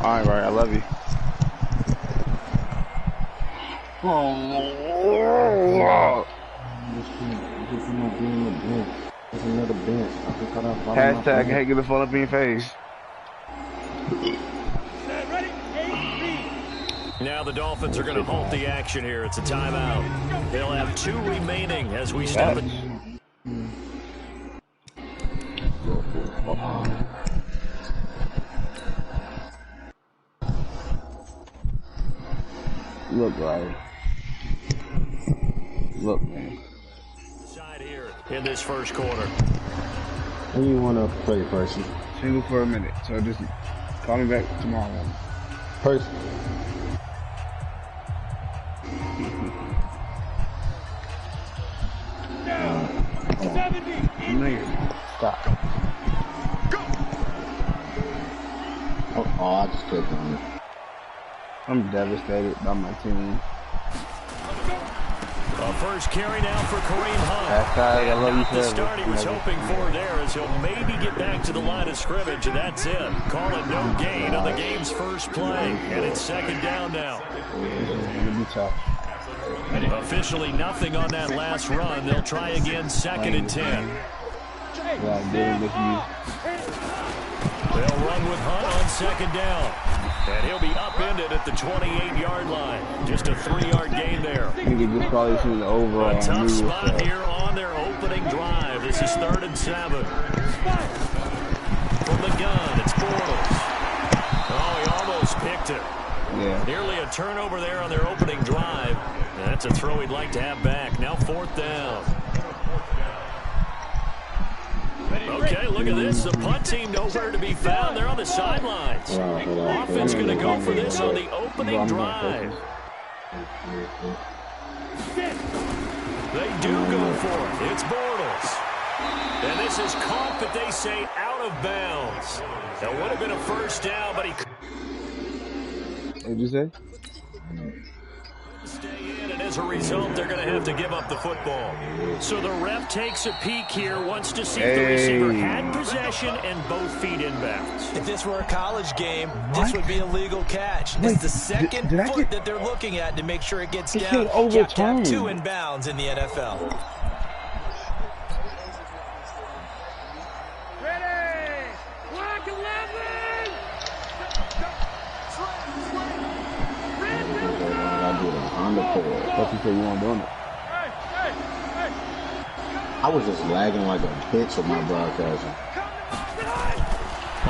All right, I love you. Hashtag hey, get the phone up in your face. Now the Dolphins are going to halt the action here. It's a timeout. They'll have 2 remaining as we stop it. Look, right. Look, man. Side here in this first quarter. Who do you want to play, Percy? Single for a minute, so just call me back tomorrow. Percy. Stop. Oh, I just clicked on it. I'm devastated by my team. A first carry now for Kareem Hunt. Hashtag I love you The forever. start he was hoping for there is he'll maybe get back to the line of scrimmage, and that's it. Call it no gain on the game's first play, and it's second down now. It'll be tough. Officially nothing on that last run. They'll try again, 2nd and 10. Well, they'll run with Hunt on 2nd down. And he'll be upended at the 28-yard line. Just a 3-yard gain there. Just probably seen the overall. A tough spot here on their opening drive. This is 3rd and 7. From the gun, it's Bortles. Oh, he almost picked it. Yeah. Nearly a turnover there on their opening drive. And that's a throw he'd like to have back. Now 4th down. Okay, look at this. The punt team nowhere to be found. They're on the sidelines. Offense going to go for this on the opening drive. They do go for it. It's Bortles. And this is caught, but they say out of bounds. That would have been a first down, but he couldn't. What'd you say? Stay in, and as a result, they're going to have to give up the football. So the ref takes a peek here, wants to see if the receiver had possession and both feet inbounds. If this were a college game, this would be a legal catch. It's the second foot that they're looking at to make sure it gets down. You have to have 2 inbounds in the NFL. Ready! Block 11! What you say you want doing it? I was just lagging like a bitch with my broadcasting.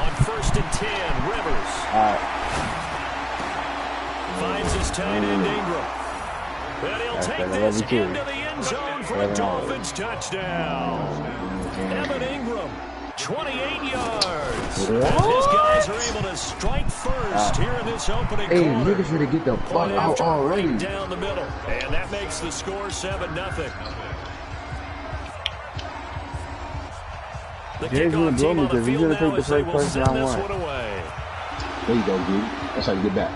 On 1st and 10, Rivers. Finds his tight end Ingram. And he'll take this into the end zone for a Dolphins touchdown. Evan Ingram, 28 yards. As his guys are able to strike first here in this opening quarter. Hey, niggas ready to get the fuck out already. Down the middle. And that makes the score 7-0. The kickoff team on the field now as they will send this one away. There you go, dude. That's how you get back.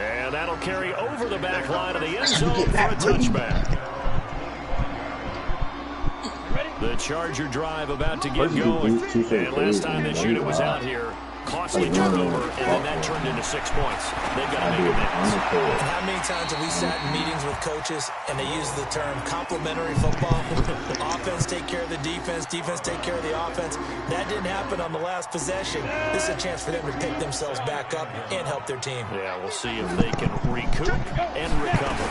And that'll carry over the back line of the end zone for a touchback. The Charger drive about to get going. And last time this unit was out here, costly turnover, and then that turned into 6 points. They've got to make it next. How many times have we sat in meetings with coaches and they use the term complementary football? Offense take care of the defense, defense take care of the offense. That didn't happen on the last possession. This is a chance for them to pick themselves back up and help their team. Yeah, we'll see if they can recoup and recover.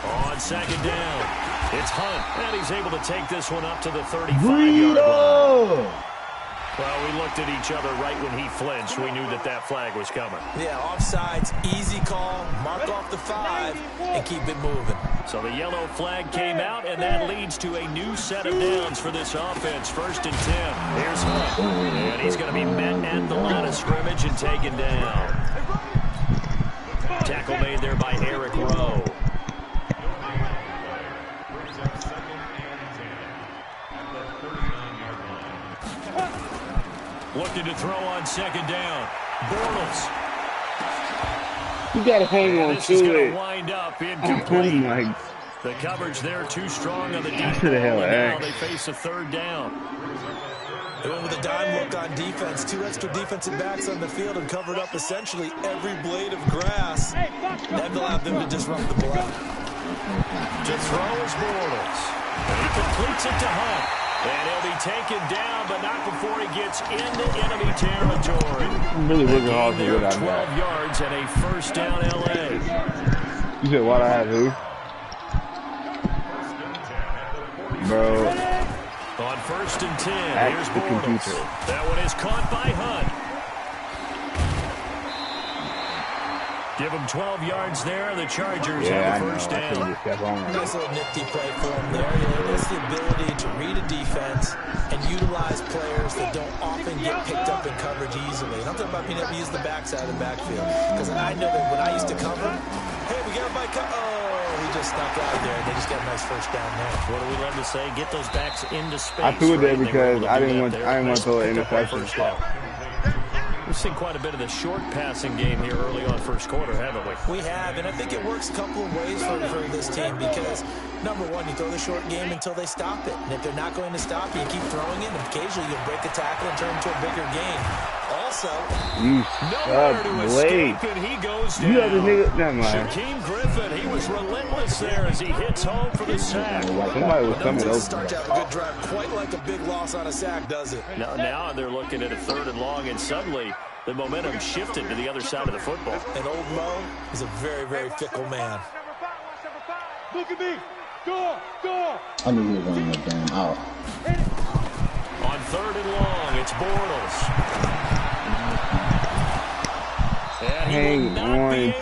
On 2nd down, it's Hunt, and he's able to take this one up to the 35-yard line. Well, we looked at each other right when he flinched. We knew that that flag was coming. Yeah, offsides, easy call, mark off the 5, and keep it moving. So the yellow flag came out, and that leads to a new set of downs for this offense. 1st and 10. Here's Hunt, and he's going to be met at the line of scrimmage and taken down. Tackle made there by Eric Rowe. Looking to throw on 2nd down. Bortles. You got to hang on this is to going it. to wind up incomplete. The coverage there too strong on the deep To the hell, ball, and now X. they face a third down. They went with a dime look on defense. 2 extra defensive backs on the field and covered up essentially every blade of grass. That allowed them to disrupt the play. To throw is Bortles. He completes it to Hunt. And he'll be taken down, but not before he gets into enemy territory. I'm really working hard to There get are out 12 yards and a first down L.A. You said what I have, who? Bro. On first and 10, Ask here's the Bortles. computer. That one is caught by Hunt. Give him 12 yards there. The Chargers have the first down. Nice little nifty play for him there. It's the ability to read a defense and utilize players that don't often get picked up in coverage easily. And I'm talking about being able to use the backside of the backfield. Because I know that when I used to cover, hey, we got my he just snuck out there. And they just got a nice first down there. What do we love to say? Get those backs into space. I threw it there right? because I didn't want to throw an interception. We've seen quite a bit of the short passing game here early on first quarter, haven't we? We have, and I think it works a couple of ways for this team because, number one, you throw the short game until they stop it. And if they're not going to stop you, you keep throwing it, and occasionally you'll break a tackle and turn into a bigger game. Also, nowhere to escape, and he goes down. You have the nigga, never mind. Shaquem Griffin, he was relentless there as he hits home for the sack. Somebody was coming over. Start to have a good drive, quite like a big loss on a sack, does it? Now they're looking at a third and long, and suddenly the momentum shifted to the other side of the football. And old Mo is a very, very fickle man. Look at me. Go. I knew he was going to damn out. On third and long, it's Bortles. Hang on to it.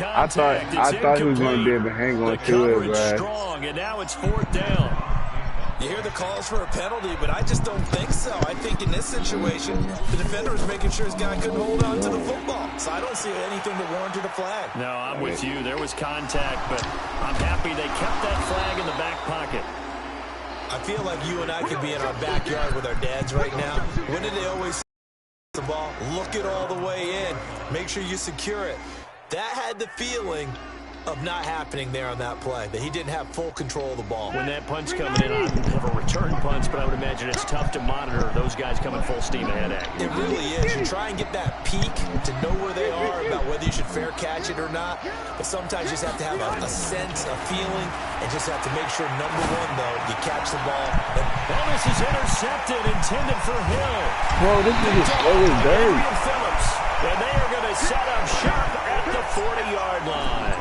I thought he was going to be able to hang on to it, bro. Strong, and now it's fourth down. You hear the calls for a penalty, but I just don't think so. I think in this situation, the defender was making sure his guy couldn't hold on to the football. So I don't see anything that warranted a flag. No, I'm with you. There was contact, but I'm happy they kept that flag in the back pocket. I feel like you and I could be in our backyard with our dads right now. When did they always say the ball? Look it all the way in. Make sure you secure it. That had the feeling of not happening there on that play, that he didn't have full control of the ball. When that punch coming in, I don't have a return punch, but I would imagine it's tough to monitor those guys coming full steam ahead at you. It really is. You try and get that peek to know where they are, about whether you should fair catch it or not, but sometimes you just have to have a sense, a feeling, and just have to make sure, number one, though, you catch the ball. Oh, this is intercepted, intended for Hill. Bro, this nigga's slowly dirty. Phillips, and they are going to set up shop at the 40-yard line.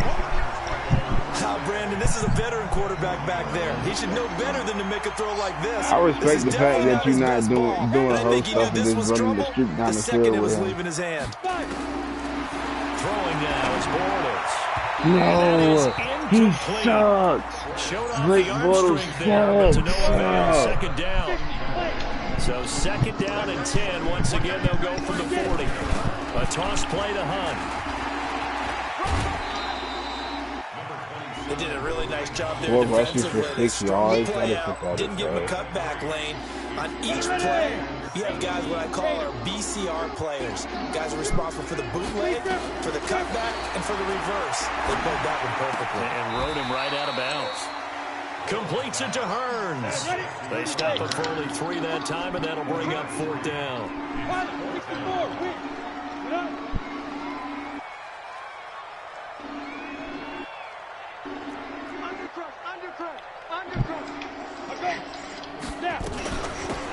Brandon, this is a veteran quarterback back there. He should know better than to make a throw like this. I respect the fact that you're not doing whole stuff and just running the street down the field with him. Leaving his hand. Throwing now is Bortles. No, he sucks. Blake Bortles sucks. Second down. So second down and 10. Once again, they'll go from the 40. A toss play to Hunt. They did a really nice job there. 4 rushes for 6 yards. Didn't give him a cutback lane. On each play, you have guys what I call our BCR players. Guys are responsible for the bootleg, for the cutback, and for the reverse. They played that one perfectly. And rode him right out of bounds. Completes it to Hearns. They stop it for only 3 that time, and that'll bring up fourth down.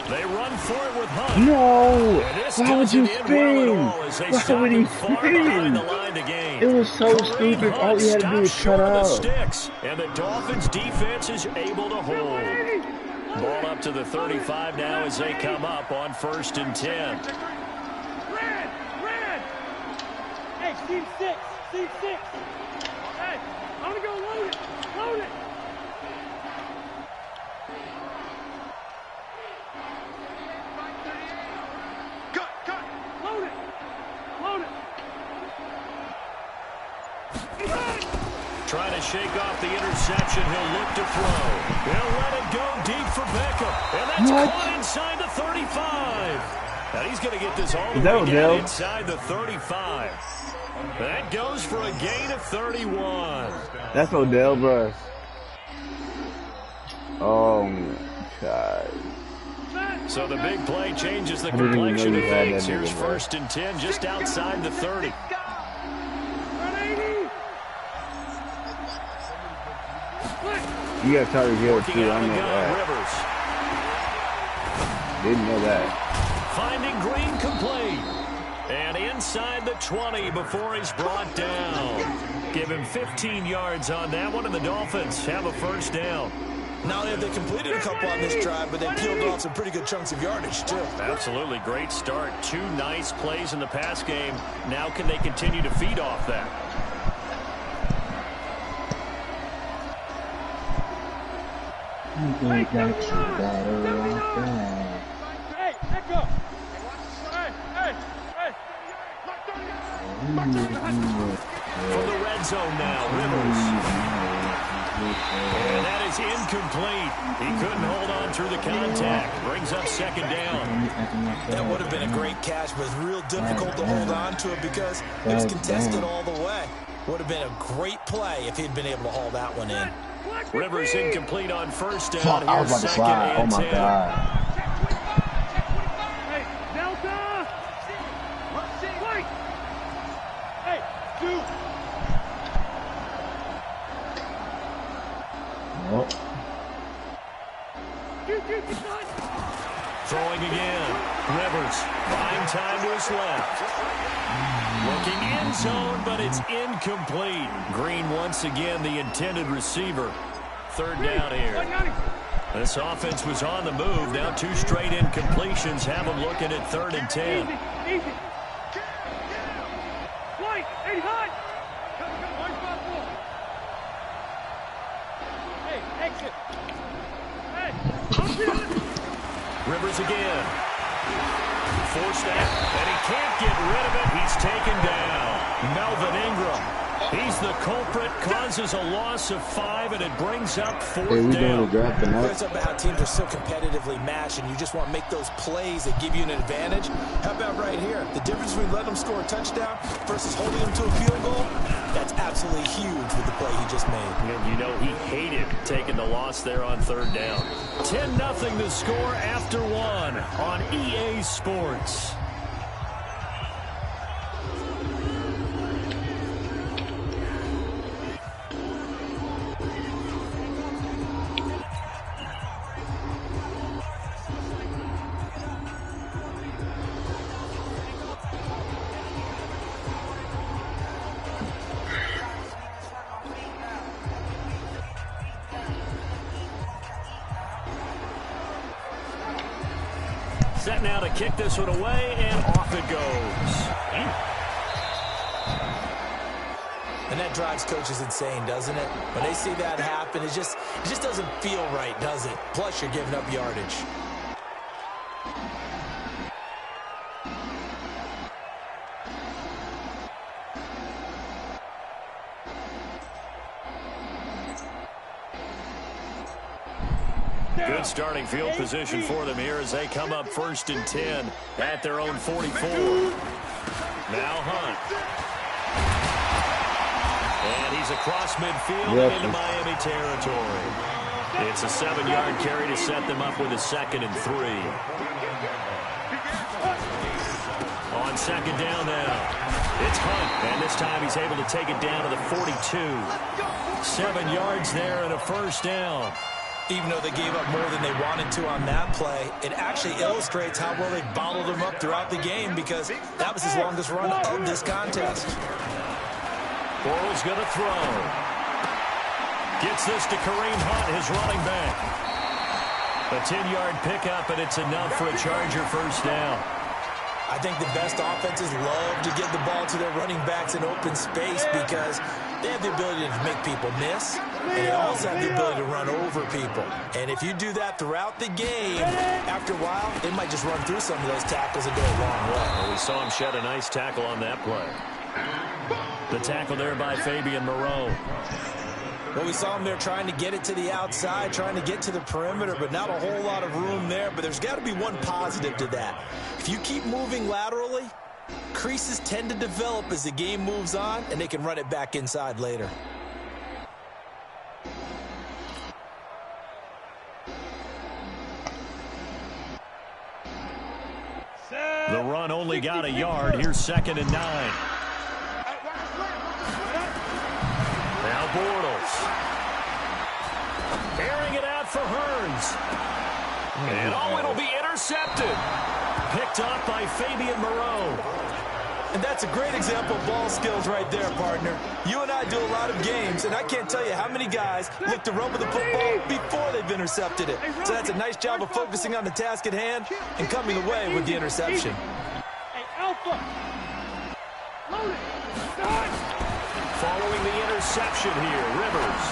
They run for it with Hunt. No! Why would you spin? Why would he spin? It was so stupid. All he had to do was cut out. And the Dolphins defense is able to hold. Ball up to the 35 now as they come up on first and 10. Red! Hey, Steve 6. Hey, I'm going to go load it. Trying to shake off the interception. He'll look to throw. He'll let it go deep for Beckham. And that's caught inside the 35. Now he's going to get this all the way down inside the 35. That goes for a gain of 31. That's Odell, bro. Oh my God. So the big play changes the complexion of things. Here's 1st and 10 just outside the 30. You got Tyreek Hill too, I know that. Rivers. Didn't know that. Finding Green complete. And inside the 20 before he's brought down. Give him 15 yards on that one, and the Dolphins have a 1st down. Not only have they completed a couple on this drive, but they peeled off some pretty good chunks of yardage, too. Absolutely. Great start. 2 nice plays in the pass game. Now can they continue to feed off that? Hey, let go. From the red zone now, Rivers. And that is incomplete. He couldn't hold on through the contact. Brings up 2nd down. That would have been a great catch, but it's real difficult to hold on to it because it was contested all the way. Would have been a great play if he'd been able to haul that one in. Rivers incomplete on 1st down. Fuck, I was about to slide. Oh my God. Hey, Delta! Wait! Hey, dude! Nope. Throwing again. Rivers buying time to his left. Looking end zone, but it's incomplete. Green once again the intended receiver. 3rd down here. This offense was on the move. Now 2 straight incompletions have them looking at 3rd and 10. Easy. White, 85. Hey, exit. Hey, Rivers again. Forced that, and he can't get rid of it. He's taken down. Melvin Ingram. He's the culprit, causes a loss of 5, and it brings up 4th down. It's about how teams are so competitively matched, and you just want to make those plays that give you an advantage. How about right here? The difference between letting them score a touchdown versus holding them to a field goal, that's absolutely huge with the play he just made. And you know he hated taking the loss there on 3rd down. 10-0 the score after 1 on EA Sports. Set now to kick this one away, and off it goes. And that drives coaches insane, doesn't it? When they see that happen, it just doesn't feel right, does it? Plus, you're giving up yardage. Good starting field position for them here as they come up 1st and 10 at their own 44. Now Hunt. And he's across midfield and into Miami territory. It's a 7-yard carry to set them up with a 2nd and 3. On 2nd down now. It's Hunt, and this time he's able to take it down to the 42. 7 yards there and a 1st down. Even though they gave up more than they wanted to on that play, it actually illustrates how well they bottled them up throughout the game because that was his longest run of this contest. Bortles going to throw. Gets this to Kareem Hunt, his running back. A 10-yard pickup, and it's enough for a Charger 1st down. I think the best offenses love to get the ball to their running backs in open space because they have the ability to make people miss, and they also have the ability to run over people. And if you do that throughout the game, after a while, they might just run through some of those tackles and go a long way. Well, we saw him shed a nice tackle on that play. The tackle there by Fabian Moreau. Well, we saw him there trying to get it to the outside, trying to get to the perimeter, but not a whole lot of room there. But there's got to be one positive to that. If you keep moving laterally, creases tend to develop as the game moves on, and they can run it back inside later. The run only got a yard. Here's 2nd and 9. Now Bortles. Airing it out for Hearns. And it'll be intercepted. Picked up by Fabian Moreau. And that's a great example of ball skills right there, partner. You and I do a lot of games, and I can't tell you how many guys look to run with the football before they've intercepted it. So that's a nice job of focusing on the task at hand and coming away with the interception. Hey, Alpha. Load it. Start. Following the interception here, Rivers.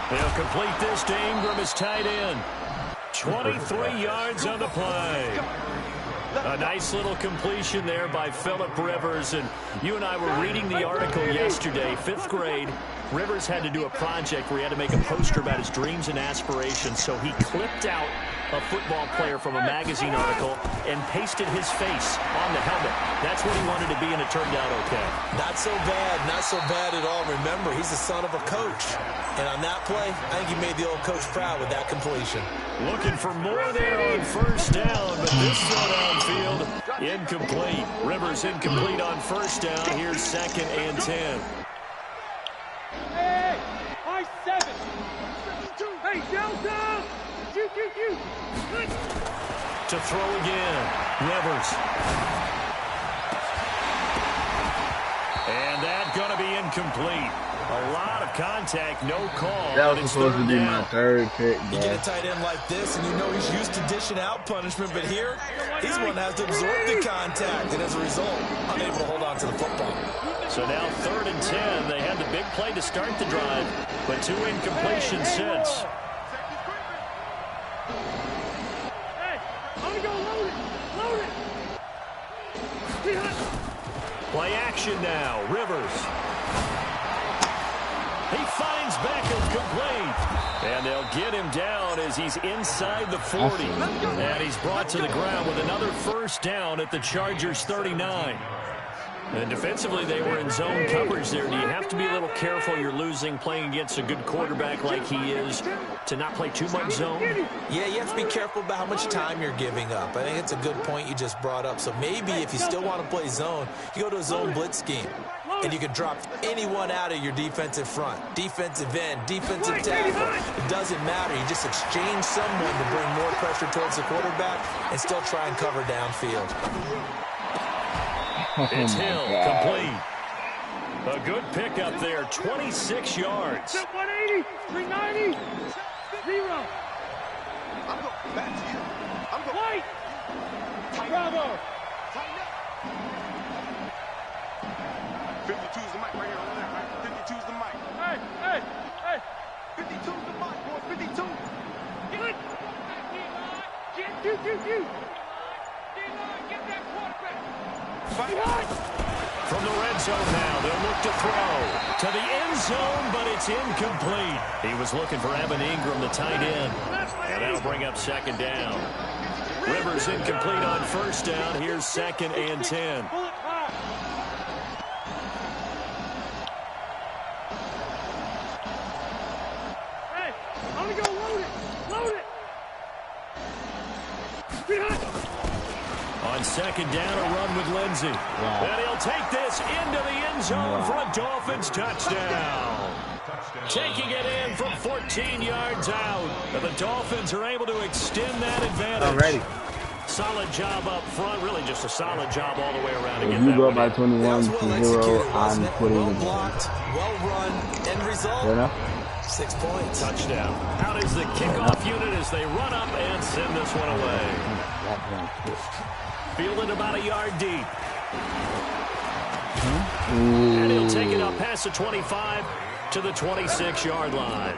They'll complete this to Ingram as tight end. 23 yards on the play. A nice little completion there by Phillip Rivers. And you and I were reading the article yesterday, 5th grade. Rivers had to do a project where he had to make a poster about his dreams and aspirations. So he clipped out a football player from a magazine article and pasted his face on the helmet. That's what he wanted to be, and it turned out okay. Not so bad at all. Remember, he's the son of a coach. And on that play, I think he made the old coach proud with that completion. Looking for more there on 1st down, but this throw downfield incomplete. Rivers incomplete on 1st down. Here's 2nd and 10. Hey, high 7. Hey, Delta. Shoot. Good. To throw again, Rivers. And that's going to be incomplete. A lot of contact, no call. That was supposed to be my 3rd pick, bro. You get a tight end like this, and you know he's used to dishing out punishment, but here, he's one that has to absorb the contact, and as a result, unable to hold on to the football. So now 3rd and 10. They had the big play to start the drive, but 2 incompletions since. Hey, I'm going to go load it. Play action now, Rivers. He finds Beckham complete. And they'll get him down as he's inside the 40. And he's brought to the ground with another 1st down at the Chargers' 39. And defensively, they were in zone coverage there. Do you have to be a little careful? You're losing playing against a good quarterback like he is to not play too much zone? Yeah, you have to be careful about how much time you're giving up. I think it's a good point you just brought up. So maybe if you still want to play zone, you go to a zone blitz scheme. And you can drop anyone out of your defensive front. Defensive end, defensive tackle. It doesn't matter. You just exchange someone to bring more pressure towards the quarterback and still try and cover downfield. It's Hill, complete. A good pickup there, 26 yards. 180, 390, 0. I'm going back to you. I'm going White. Bravo. 52's the mic right here on the left, right? 52's the mic. Hey. 52's the mic, boy. 52. Good. Get. Get that quarterback. From the red zone now, they'll look to throw to the end zone, but it's incomplete. He was looking for Evan Ingram, the tight end, and that'll bring up 2nd down. Rivers incomplete on 1st down. Here's 2nd and 10. Hey, I'm going to go load it. On 2nd down, a run with Lindsey. Wow. And he'll take this into the end zone for a Dolphins touchdown. Taking it in from 14 yards out. And the Dolphins are able to extend that advantage. Already. Solid job up front. Really just a solid job all the way around to If get you that go one by in. 21-0, I'm putting well it in. blocked, well run, end result. You know? 6 points. Touchdown. Out is the kickoff unit as they run up and send this one away. Fielded about a yard deep. And he'll take it up past the 25 to the 26-yard line.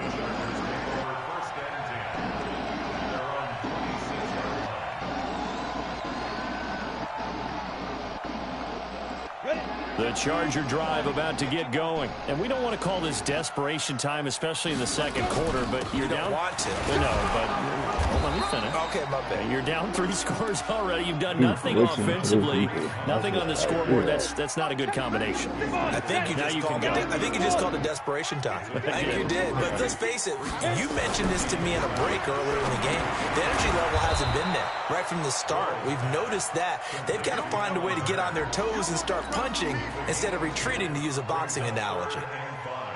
The Charger drive about to get going. And we don't want to call this desperation time, especially in the 2nd quarter, but you're down. You don't want to. No, but hold on, me finish. Okay, my bad. You're down 3 scores already. You've done nothing offensively, nothing on the scoreboard. That's not a good combination. I think you just called it desperation time. I think you did. But let's face it, you mentioned this to me in a break earlier in the game. The energy level hasn't been there right from the start. We've noticed that. They've got to find a way to get on their toes and start punching instead of retreating, to use a boxing analogy.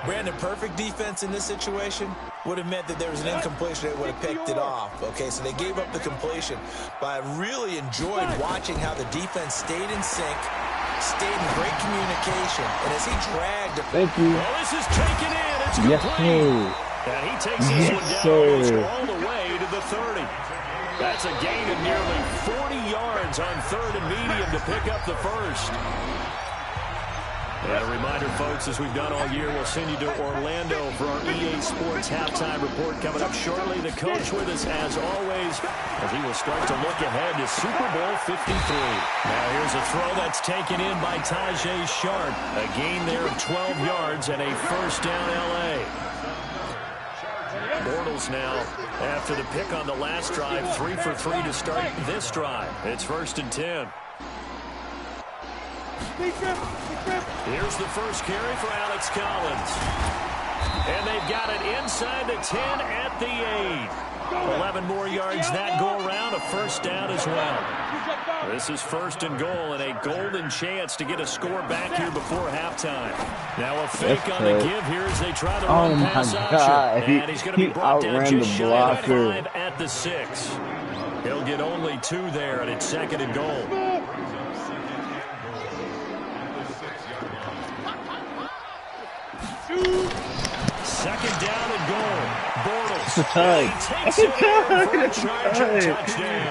Brandon, perfect defense in this situation would have meant that there was an incompletion. They would have picked it off. Okay, so they gave up the completion. But I really enjoyed watching how the defense stayed in sync, stayed in great communication, and as he dragged... Thank you. Well, this is taken in. It's complete. And he takes this one down all the way to the 30. That's a gain of nearly 40 yards on 3rd and medium to pick up the first. And a reminder, folks, as we've done all year, we'll send you to Orlando for our EA Sports halftime report coming up shortly. The coach with us, as always, as he will start to look ahead to Super Bowl 53. Now here's a throw that's taken in by Tajay Sharp. A gain there of 12 yards and a first down L.A. Bortles now, after the pick on the last drive, 3 for 3 to start this drive. It's 1st and 10. Here's the first carry for Alex Collins. And they've got it inside the 10 at the 8. 11 more yards that go around, a first down as well. This is 1st and goal, and a golden chance to get a score back here before halftime. Now a fake on the give here as they try to run pass option. And he's going to be brought down just shy of 5 at the 6. He'll get only 2 there, and it's 2nd and goal. Second down and goal. Bortles. That's a tie. That's a tie.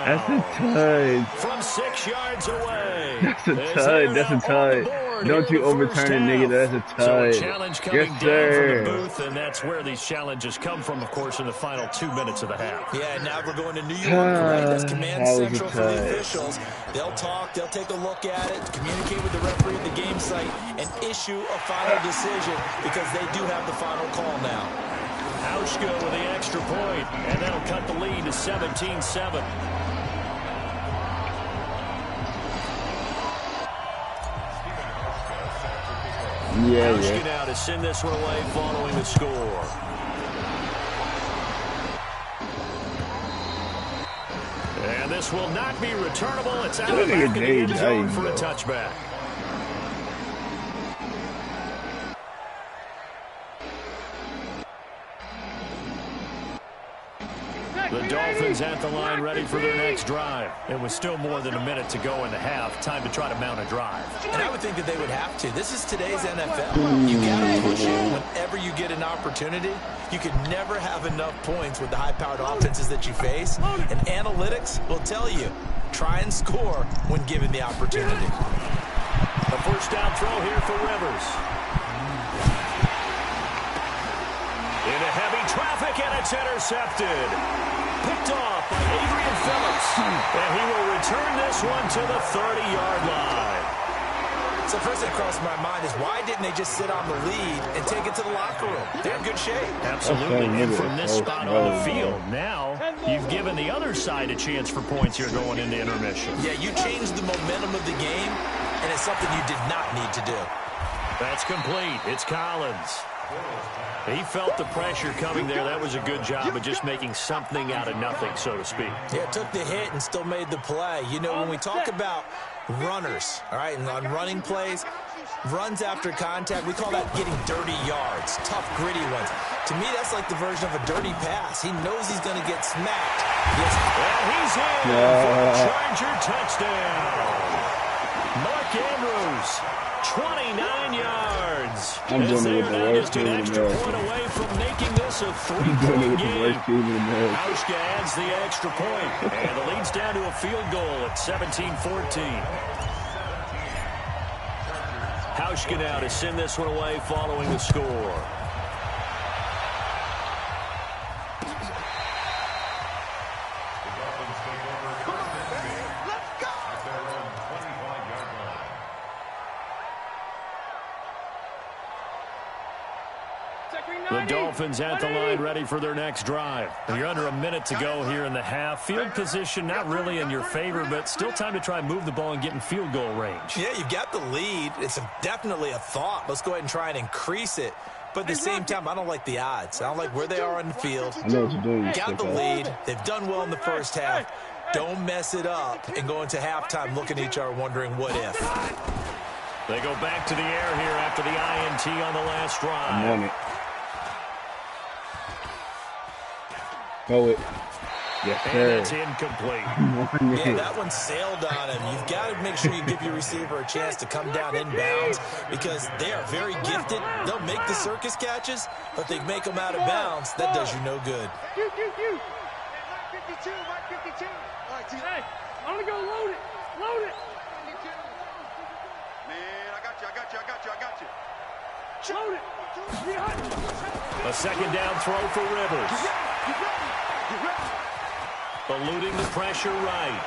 That's a tie. From 6 yards away. That's a tie. That's a tie. Don't you overturn it, nigga. That's a tie. So a challenge coming yes, down sir. from the booth, and that's where these challenges come from, of course, in the final 2 minutes of the half. Yeah, now we're going to New York, right? That's command central for the officials. They'll talk, they'll take a look at it, communicate with the referee at the game site, and issue a final decision because they do have the final call now. Hauschka with the extra point, and that'll cut the lead to 17-7. Hauschka now to send this one away following the score. And this will not be returnable. It's out of the back of the end zone for a touchback. The Dolphins at the line ready for their next drive. It was still more than a minute to go in the half. Time to try to mount a drive. And I would think that they would have to. This is today's NFL. You got to push it whenever you get an opportunity. You can never have enough points with the high-powered offenses that you face. And analytics will tell you, try and score when given the opportunity. A first down throw here for Rivers. Into heavy traffic, and it's intercepted. Picked off by Adrian Phillips. And he will return this one to the 30-yard line. So first thing that crossed my mind is why didn't they just sit on the lead and take it to the locker room? They're in good shape. Absolutely. And from this spot on the field, now you've given the other side a chance for points here going into intermission. Yeah, you changed the momentum of the game, and it's something you did not need to do. That's complete. It's Collins. He felt the pressure coming there. That was a good job of just making something out of nothing, so to speak. Yeah, took the hit and still made the play. You know, when we talk about runners, all right, and on running plays, runs after contact, we call that getting dirty yards, tough, gritty ones. To me, that's like the version of a dirty pass. He knows he's going to get smacked. Yes. And he's in for a Charger touchdown. Mark Andrews, 29 yards. I'm doing it with the worst team in America. Point away from making this a 3-point game. Hauschka adds the extra point, and the lead's down to a field goal at 17-14. Hauschka now to send this one away following the score. The Dolphins at the line ready for their next drive. You're under a minute to go here in the half. Field position not really in your favor, but still time to try and move the ball and get in field goal range. Yeah, you've got the lead. It's definitely a thought. Let's go ahead and try and increase it. But at the same time, I don't like the odds. I don't like where they are on the field. I know what you're doing. Got the lead. They've done well in the first half. Don't mess it up and go into halftime looking at each other wondering what if. They go back to the air here after the INT on the last drive. I'm on it. Go it. Yes, sir. And it's incomplete. Yeah, that one sailed on him. You've got to make sure you give your receiver a chance to come down inbounds because they are very gifted. They'll make the circus catches, but they make them out of bounds. That does you no good. You. Mike 52. All right, team. Hey, I'm going to go load it. Man, I got you. Load it. A second down throw for Rivers. You ready? Eluding the pressure right.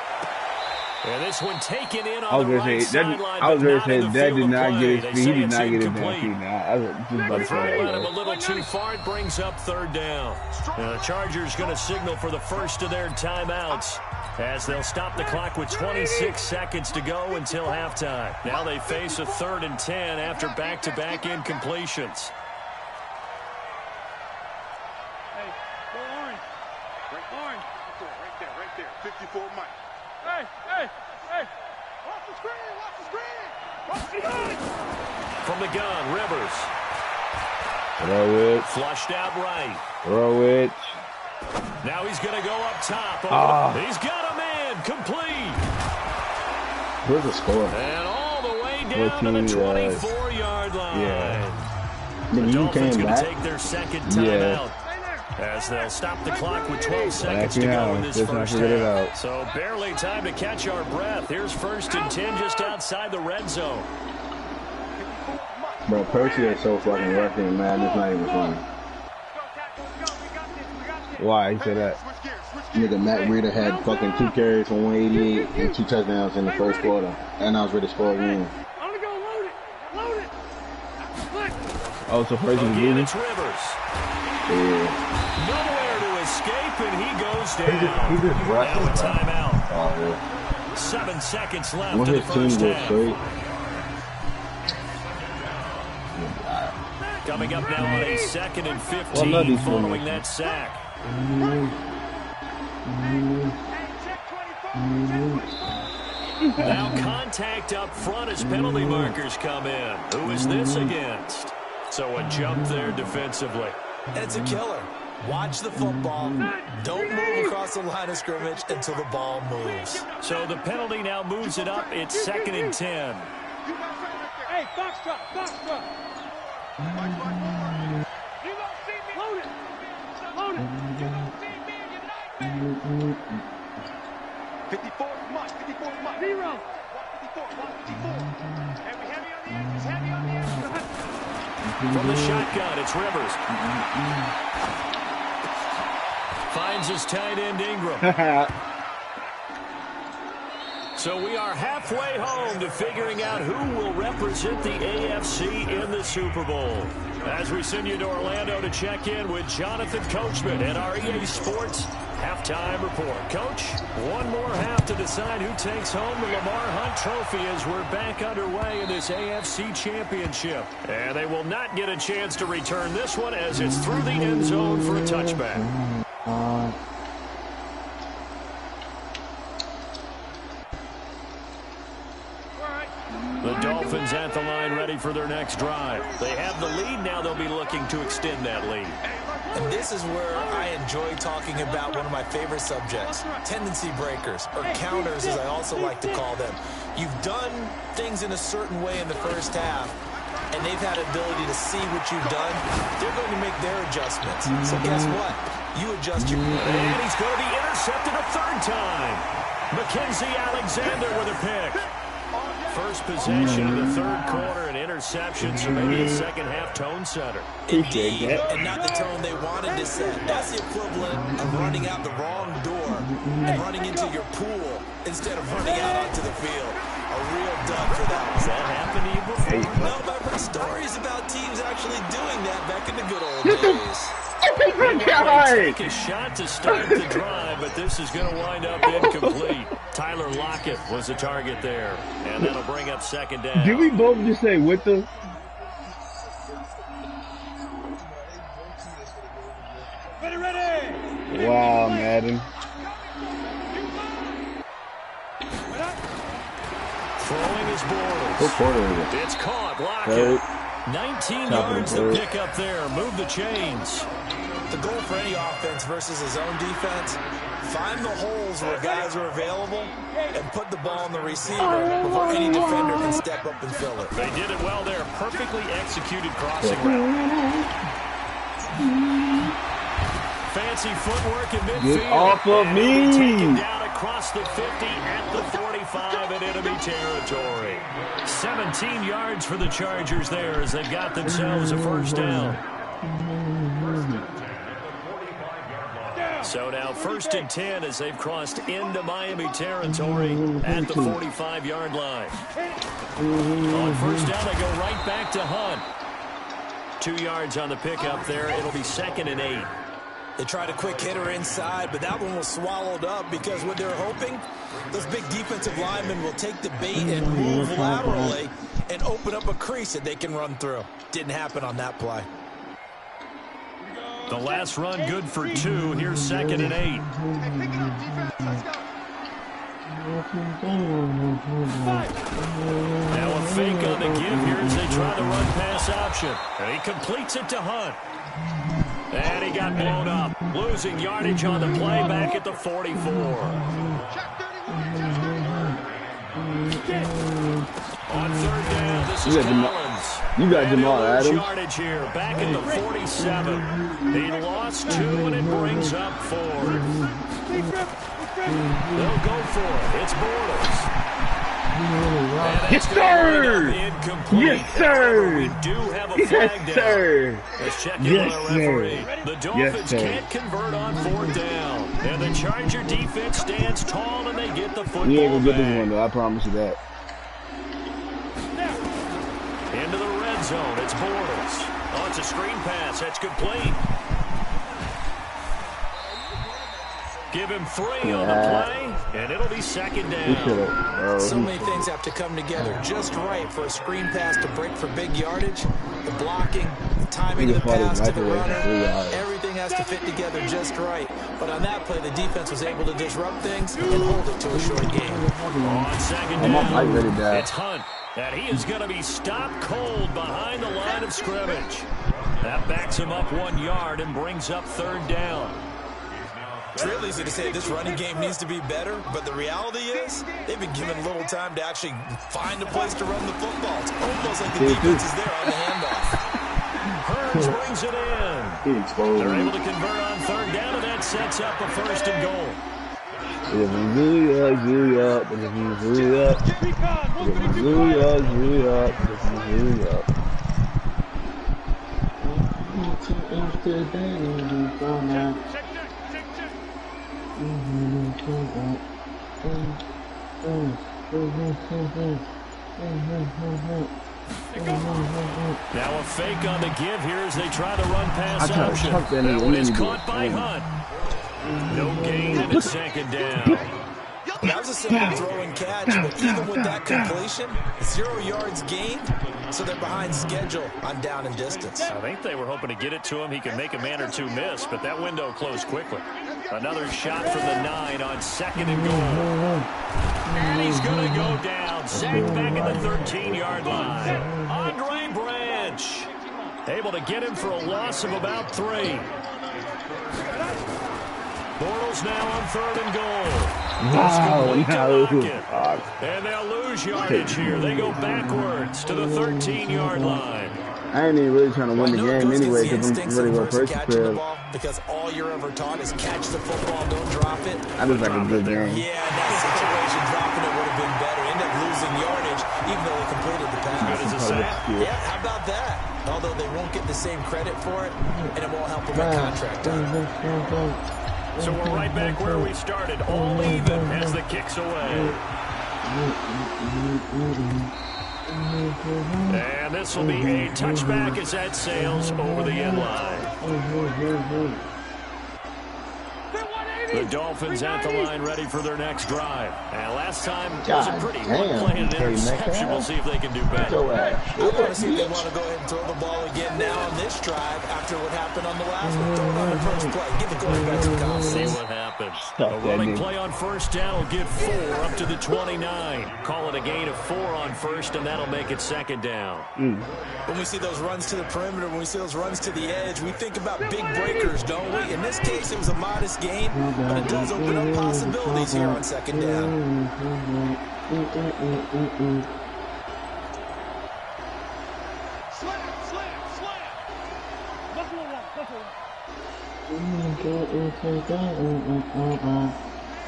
And this one taken in I on was the gonna right say sideline. I was but gonna not say in the that field did of not play. get They his feet. He say did it's not get his incomplete. feet. Now I was just about to Throw say at him a that. little too far. It brings up third down. The Chargers going to signal for the first of their timeouts as they'll stop the clock with 26 seconds to go until halftime. Now they face a 3rd and 10 after back-to-back incompletions. Hey, go orange. Orange. Right there. 54 Mike. Hey. Watch the screen. From the gun, Rivers. Throw it. Flushed out right. Throw it. Now he's going to go up top. He's got a man. Complete. Where's the score? And all the way down to the 24-yard line. Yeah. The Then you Dolphins came going to back. take their second timeout as they'll stop the clock with 12 seconds to go in this first half. So barely time to catch our breath. Here's 1st and 10 just outside the red zone. Bro, Percy is so fucking rough and man, it's not even funny. Why he said that? Nigga, Matt Breida had fucking 2 carries for 188 and 2 touchdowns in the first quarter. And I was ready to score again. I'm going to go load it. Oh, so Percy was Again, losing? it's Rivers. Yeah. Nowhere to escape, and he goes down. He just rushed Now a his timeout. Oh, yeah. 7 seconds left When in the his team first goes half. straight. Coming up now on a 2nd and 15 following that sack. Now contact up front as penalty markers come in. Who is this against? So a jump there defensively. It's a killer. Watch the football. Don't move across the line of scrimmage until the ball moves. So the penalty now moves it up. It's 2nd and 10. Hey, box drop. You don't see me. Load it. You don't see me and your nightmare. 54 Mike. 0. 54. Hey, we heavy on the edges. Heavy on the edges. From the shotgun, it's Rivers. Finds his tight end Ingram. So we are halfway home to figuring out who will represent the AFC in the Super Bowl. As we send you to Orlando to check in with Jonathan Coachman at our EA Sports Halftime Report. Coach, one more half to decide who takes home the Lamar Hunt Trophy as we're back underway in this AFC Championship. And they will not get a chance to return this one as it's through the end zone for a touchback. The Dolphins at the line ready for their next drive. They have the lead. Now they'll be looking to extend that lead. And this is where I enjoy talking about one of my favorite subjects, tendency breakers, or counters as I also like to call them. You've done things in a certain way in the first half, and they've had ability to see what you've done. They're going to make their adjustments. So guess what? You adjust your... And he's going to be intercepted a 3rd time. Mackenzie Alexander with a pick. First possession of the 3rd quarter, an interception, so maybe the second half tone setter. Indeed, and not the tone they wanted to set. That's the equivalent of running out the wrong door and running into your pool instead of running out onto the field. A real dud for that. Has that happened to you before? No, but I've heard Stories about teams actually doing that back in the good old days. Take a shot to start the drive, but this is going to wind up incomplete. Tyler Lockett was the target there, and that'll bring up second down. Did we both just say with the? Ready. Wow, Madden. Throwing his Bortles. What quarter is it? It's caught. Third. Lockett. 19 Top of the yards to third. pick up there. Move the chains. The goal for any offense versus his own defense, find the holes where guys are available and put the ball on the receiver before any defender can step up and fill it. They did it well there. Perfectly executed crossing route. Fancy footwork in midfield. Get off of And it'll be taken me. down across the 50 at the 45 in enemy territory. 17 yards for the Chargers there as they've got themselves a first down. So now 1st and 10 as they've crossed into Miami territory at the 45-yard line. On first down, they go right back to Hunt. 2 yards on the pickup there. It'll be 2nd and 8. They tried a quick hitter inside, but that one was swallowed up because what they're hoping, those big defensive linemen will take the bait and move laterally and open up a crease that they can run through. Didn't happen on that play. The last run good for 2. Here's 2nd and 8. Now a fake on the give here as they try the run pass option. And he completes it to Hunt. And he got blown up. Losing yardage on the play back at the 44. On 3rd down, this is Collins. You got Jamal Adams. Yardage here, back at the 47. He lost 2, and it brings up 4. They'll go for it. It's Bortles. Yes, sir. Yes, sir. We do have a flag Yes, down. sir. Let's check in Yes, with our referee. sir. The Dolphins sir. can't convert on 4th down. And the Charger defense stands tall, and they get the football We ain't gonna get this back. one though. I promise you that. Into the red zone. It's Bortles. Oh, it's a screen pass. That's complete. Give him 3 on the play, and it'll be 2nd down. So many things have to come together just right for a screen pass to break for big yardage. The blocking, the timing of the pass to the runner, everything has to fit together just right. But on that play, the defense was able to disrupt things and hold it to a short game. On 2nd down, it's Hunt. And he is going to be stopped cold behind the line of scrimmage. That backs him up 1 yard and brings up 3rd down. It's real easy to say this running game needs to be better, but the reality is they've been given little time to actually find a place to run the football. It's almost like the defense is there on the handoff. Hurns brings it in. They're able to convert on 3rd down, and that sets up a 1st and goal. Now a fake on the give here as they try to run pass option. That one is caught by Hunt. No gain and it's 2nd down. That was a simple throw and catch, but even with that completion, 0 yards gained, so they're behind schedule on down and distance. I think they were hoping to get it to him. He could make a man or two miss, but that window closed quickly. Another shot from the 9 on 2nd and goal. And he's going to go down. Sacked back at the 13-yard line. Andre Branch able to get him for a loss of about 3. Bortles now on 3rd and goal. Wow, And they'll lose yardage here. They go backwards to the 13-yard line. I ain't even really trying to win the game anyway because I'm really going to first. Because all you're ever taught is catch the football, don't drop it. I just like a good game. Yeah, in that situation, dropping it would have been better. End up losing yardage, even though they completed the pass. Good as a sack. Yeah, how about that? Although they won't get the same credit for it, and it won't help them with contract time. So we're right back where we started, all even as the kick's away. And this will be a touchback as that sails over the end line. The Dolphins at the line ready for their next drive. And last time was a pretty one-played interception. We'll see if they can do better. I want to see if they want to go ahead and throw the ball again now on this drive after what happened on the last one. Throw it on the first play. Give the quarterback some confidence. See what happens. A running play on first down will give 4 up to the 29. Call it a gain of 4 on first, and that'll make it second down. When we see those runs to the perimeter, when we see those runs to the edge, we think about big breakers, don't we? In this case, it was a modest gain, but it does open up possibilities here on second down. Slam. Buffalo one.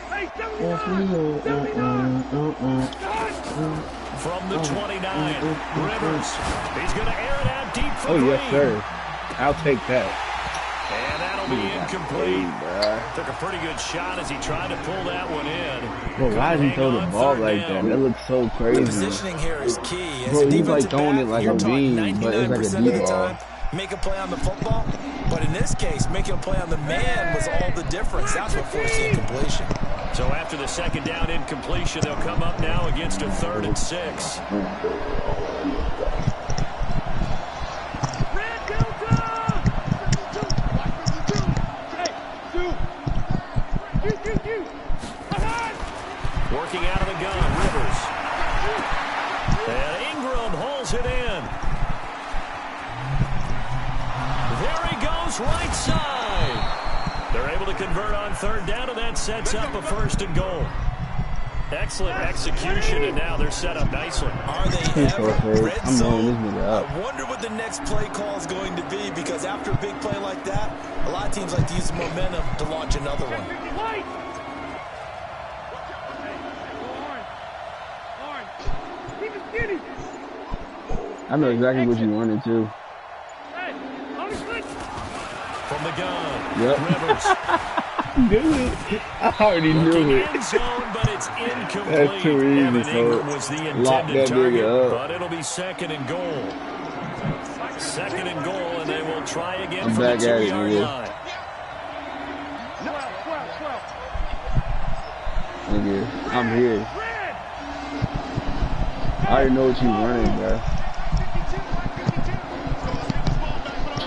Hey, 79. From the 29, Rivers. He's going to air it out deep for Oh, Green. yes, sir. I'll take that. And that'll be incomplete. Took a pretty good shot as he tried to pull that one in. Bro, why does he throw the ball like that? That looks so The crazy. positioning here is key. As Bro, a he's like defensive throwing it back, like you're a taught beam, but it's like a 99% of deep the ball. time, make a play on the football. But in this case, making a play on the man was all the difference. That's what forced the incompletion. So after the second down incompletion, they'll come up now against a 3rd and 6. Working out of the gun, Rivers. And Ingram holds it in. There he goes, right side. They're able to convert on 3rd down, and that sets up a 1st and goal. Excellent execution, and now they're set up nicely. Are they ever red I'm zone? rolling this nigga up. I wonder what the next play call is going to be, because after a big play like that, a lot of teams like to use the momentum to launch another one. I know exactly what you wanted to. From the gun, Yep. Rivers. Knew it. I already Looking knew end it. zone, but it's incomplete. That's too easy, Evan Ingram folks. was the Lock intended that target, nigga up. but it'll be 2nd and goal. 2nd and goal, and they will try again I'm from back the at it, 2-yard nigga. line. Nigga, I'm here. I already know what you running, bro.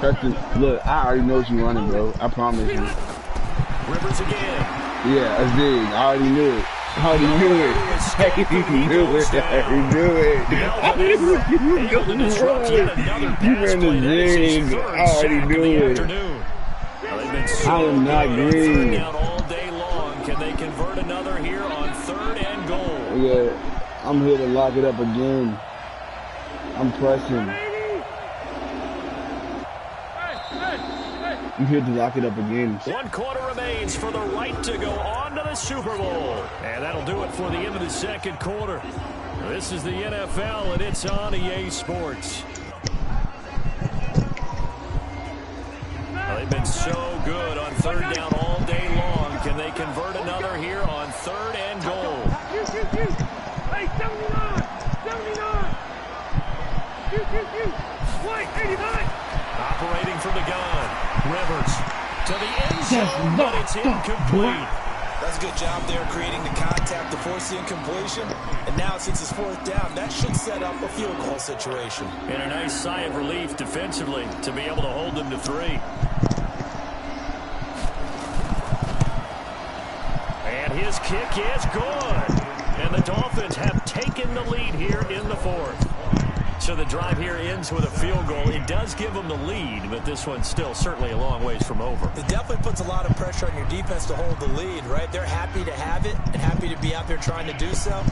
Trust it. Look, I already know what you running, bro. I promise you. Rivers again. Yeah, that's big. I already knew it. I already knew it. I already knew it. I already knew it. I knew what you were Able to going to disrupt yet run. another You pass ran play. the That is his zig. 3rd I already sack of knew the it. afternoon. Well, they've been so I am not good on green. 3rd down all day long. Can they convert another here on 3rd and goal? Yeah, I'm here to lock it up again. I'm pressing. I'm here to lock it up again. 1 quarter remains for the right to go on to the Super Bowl. And that'll do it for the end of the 2nd quarter. This is the NFL, and it's on EA Sports. Well, they've been so good on 3rd down all day long. Can they convert another here on 3rd and goal? Hey, 79! 79! White, 89! Operating from the gun. Rivers to the end zone, but it's incomplete. That's a good job there creating the contact to force the incompletion. And now since it's 4th down, that should set up a field goal situation. And a nice sigh of relief defensively to be able to hold them to 3. And his kick is good. And the Dolphins have taken the lead here in the 4th. So the drive here ends with a field goal. It does give them the lead, but this one's still certainly a long ways from over. It definitely puts a lot of pressure on your defense to hold the lead, right? They're happy to have it and happy to be out there trying to do so.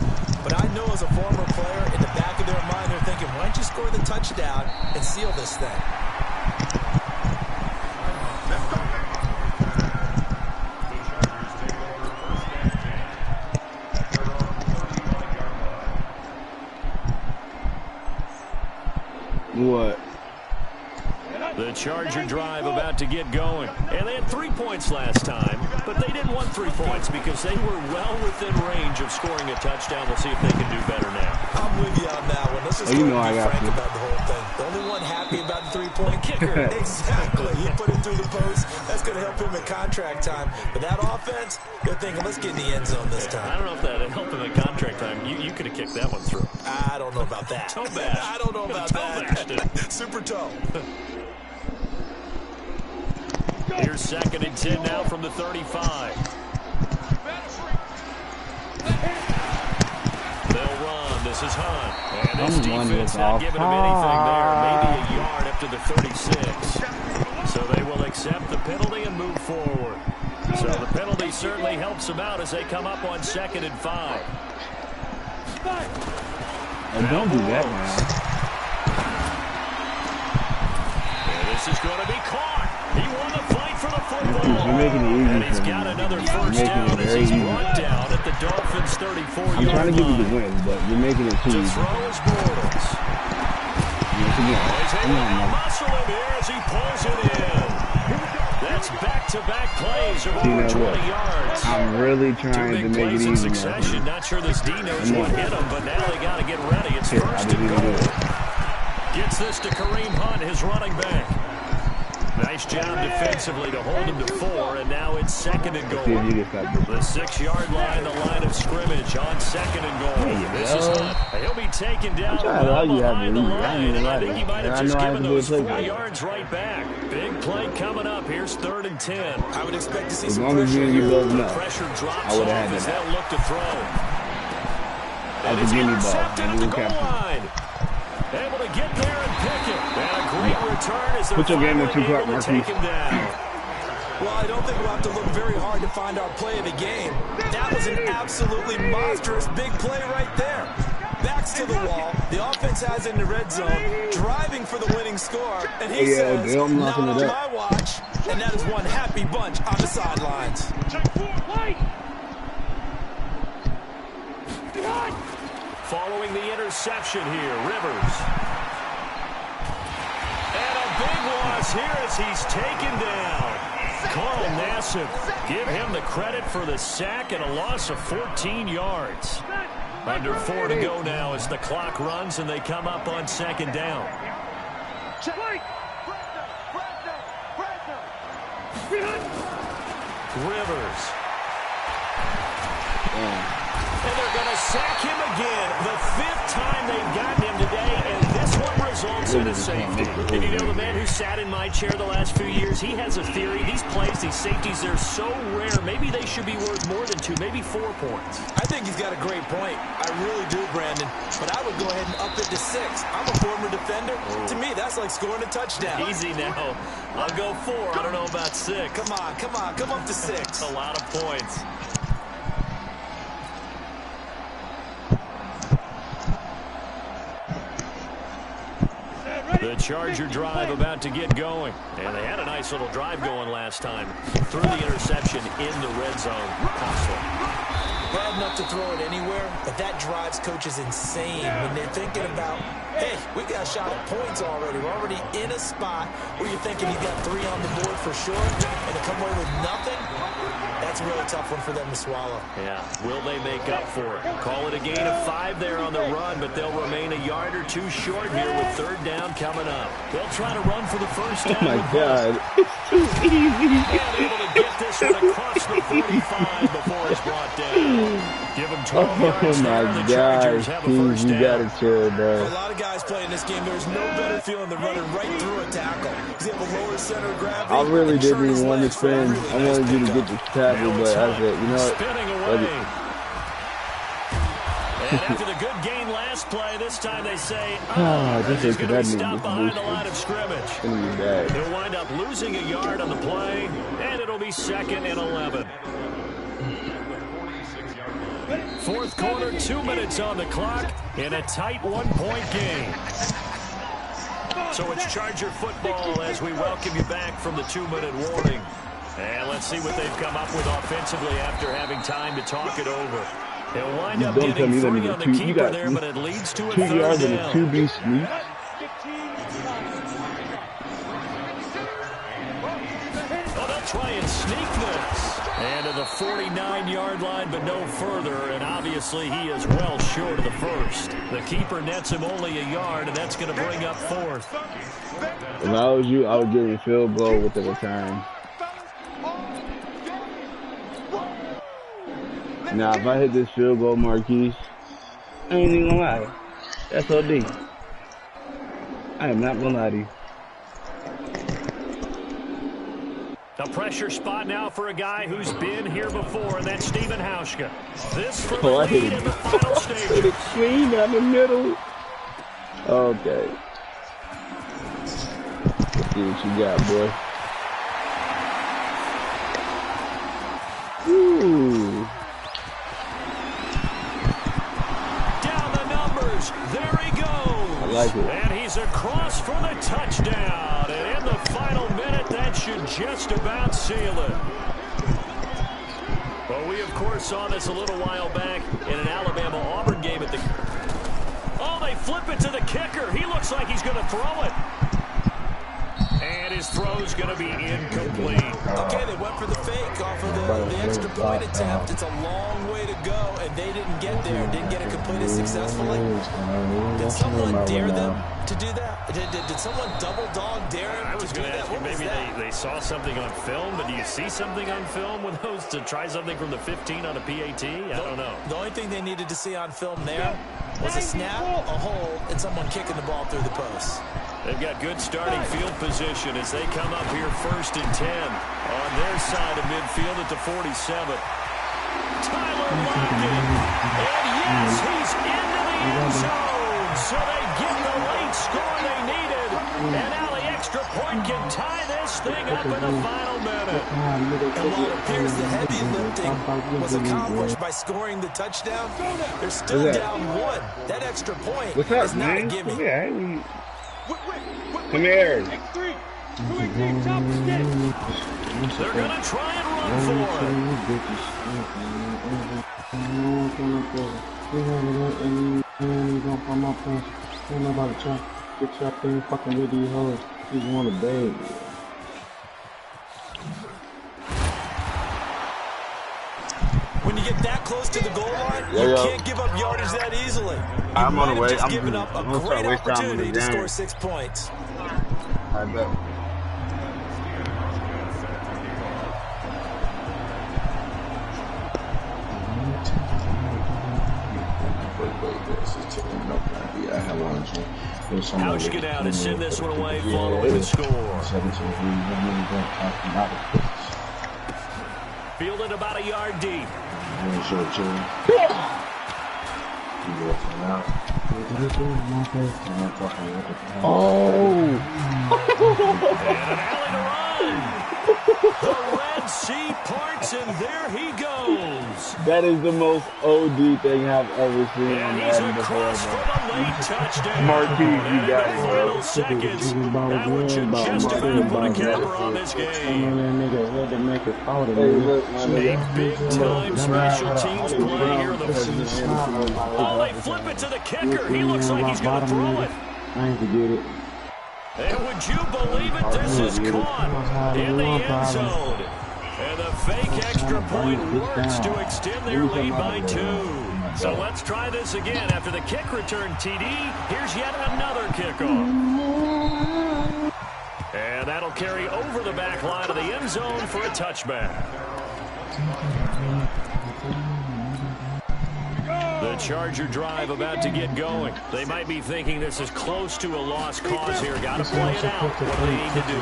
But I know as a former player, in the back of their mind, they're thinking, why don't you score the touchdown and seal this thing? What? The Charger drive about to get going. And they had 3 points last time, but they didn't want 3 points because they were well within range of scoring a touchdown. We'll see if they can do better now. I'm with you on that one. Let's Let's just Oh, you know I be got frank you. about the whole thing. The only one happy about the three-point kicker. Exactly. He put it through the post. That's going to help him in contract time. But that offense, they're thinking, let's get in the end zone this time. I don't know if that helped him in contract time. You could have kicked that one through. I don't know about that. Toe bash. I don't know about that. Super toe. Here's 2nd and 10 now from the 35. They'll run. This is Hunt. And this defense not giving him anything there. Maybe a yard up to the 36. So they will accept the penalty and move forward. So the penalty certainly helps them out as they come up on 2nd and 5. Oh, don't do that, man. And this is going to be caught. He won the fight for the football. You're making it easy And he's for got me. another You're first making down it as very he's easy. brought down at the Dolphins' 34-yard I'm trying to give you line. the win, but you're making it too To easy. throw is Bortles. Yes, again. He's Come able on, to man. muscle him here as he pulls it in. That's back-to-back plays of See, over now 20 what? yards. I'm really Two trying to big make it plays in easy, succession. man. Not sure this D knows what hit him, but now they got to get ready. It's Here, I first didn't and even do goal. it. Gets this to Kareem Hunt, his running back. Nice job defensively to hold him to 4, and now it's 2nd and See if you goal. can stop this. The 6-yard line, the line of scrimmage on 2nd and goal. There you This is go. Hunt. He'll be taken down trying to well allow you to have behind the the lead. I ain't line, even and I like think that. he might And have I just know I have given to do a those play 4 for it. yards right back. Big play coming up. Here's 3rd and 10. I would expect to see As some long as pressure you here. both know. Pressure drops I would've off had as that. they'll look to throw. That's And a it's gimme ball. intercepted And at the we'll goal capture. line. Able to get there and pick it. And a great return as they're Put your game in finally 2 part, able to Marquise. take him down. Well, I don't think we'll have to look very hard to find our play of the game. That was an absolutely monstrous big play right there. Backs to the wall. The offense has in the red zone, driving for the winning score. And he says, Odell, I'm not knocking on it my up. watch. And that is one happy bunch on the sidelines. Following the interception here, Rivers. And a big loss here as he's taken down. Carl Nassib, give him the credit for the sack and a loss of 14 yards. Under 4 to go now as the clock runs and they come up on 2nd down. Rivers. And they're going to sack him again. The 5th time they've gotten him today, and this one results in a safety. And you know, the man who sat in my chair the last few years, he has a theory. These plays, these safeties, they're so rare. Maybe they should be worth more than 2, maybe 4 points. I think he's got a great point. I really do, Brandon. But I would go ahead and up it to 6. I'm a former defender. To me, that's like scoring a touchdown. Easy now. I'll go 4. I don't know about 6. Come on, come on. Come up to 6. A lot of points. The Charger drive about to get going. And they had a nice little drive going last time. Threw the interception in the red zone. Costly. Bad enough to throw it anywhere, but that drives coaches insane when they're thinking about, hey, we got a shot at points already. We're already in a spot where you're thinking you got 3 on the board for sure, and to come away with nothing, that's a really tough one for them to swallow. Yeah, will they make up for it? Call it a gain of 5 there on the run, but they'll remain a yard or 2 short here with 3rd down coming up. They'll try to run for the first down. Oh my God, it's too easy. And able to get this one across the 45 before it's brought down. Give them 12 yards Oh there, my and the Chargers gosh, have a Steve, first you down. gotta chill, For bro. a lot of guys playing this game, there's no better feeling than running right through a tackle. Because you have a lower center of gravity. I really and didn't turn his even want to legs for a spin. really I nice wanted you to pickup. get the tackle, but I said, you know what? Spinning Fuck away. it. And after the good gain last play, this time they say, Just he's say, going to be that nigga stopped was behind the boosted. line of scrimmage. It's gonna be bad. He'll wind up losing a yard on the play, and it'll be 2nd and 11. 4th quarter, 2 minutes on the clock in a tight 1-point game. So it's Charger football as we welcome you back from the 2-minute warning. And let's see what they've come up with offensively after having time to talk it over. They'll wind up Don't tell getting me that 3 nigga on the two- you keeper got there, but it leads to a 2 yards 3rd and a down. QB sneak. Oh, they'll try and sneak this. And to the 49-yard line, but no further, and obviously he is well short of the first. The keeper nets him only a yard, and that's going to bring up fourth. If I was you, I would give him a field goal with the return. Now, if I hit this field goal, Marquise, I ain't even gonna lie. That's OD. I am not gonna lie to you. A pressure spot now for a guy who's been here before, and that's Stephen Hauschka. This for the lead in the final stage. The screen down the middle. Okay. Let's see what you got, boy. Ooh. Down the numbers. There he goes. I like it. And he's across for the touchdown. And in the final minute, that should just about seal it. Well, we, of course, saw this a little while back in an Alabama-Auburn game at the... Oh, they flip it to the kicker. He looks like he's going to throw it. And his throw's going to be incomplete. Okay, they went for the fake off of the extra point attempt. It's a long way to go, and they didn't get there. Didn't get it completed successfully. Did someone dare them to do that? Did someone double dog dare them I was going to ask you, maybe they saw something on film, but do you see something on film with those to try something from the 15 on a PAT? I don't know. The only thing they needed to see on film there was a snap, a hold, and someone kicking the ball through the post. They've got good starting field position as they come up here 1st and 10 on their side of midfield at the 47. Tyler Lockett, and yes, he's into the end zone, so they get the late score they needed, and now the extra point can tie this thing up in the final minute. And while it appears the heavy lifting was accomplished by scoring the touchdown, they're still down one. That extra point is not a gimme. Come here. Take three. Top stick. They're going to try and run for it. When you get that close to the goal line, you can't give up yardage that easily. I'm on the way. I'm giving up a great opportunity to score 6 points. I bet. Hauschka down to send this one away following the score. Fielded about a yard deep. Oh! And an alley to run. The Red Sea parts, and there he goes. That is the most OD thing I've ever seen. And he's across for the late touchdown. Marquise, you got it, bro. Final seconds. That one should just about put a capper on this game. A big-time special teams play here in the first. Oh, they flip it to the kicker. He looks like he's going to throw it. I ain't forget it. And would you believe it? This is caught in the end zone. And the fake extra point works to extend their lead by 2. So let's try this again. After the kick return TD, here's yet another kickoff. And that'll carry over the back line of the end zone for a touchback. The Charger drive about to get going. They might be thinking this is close to a lost cause here. Got to play it out. What do they need to do?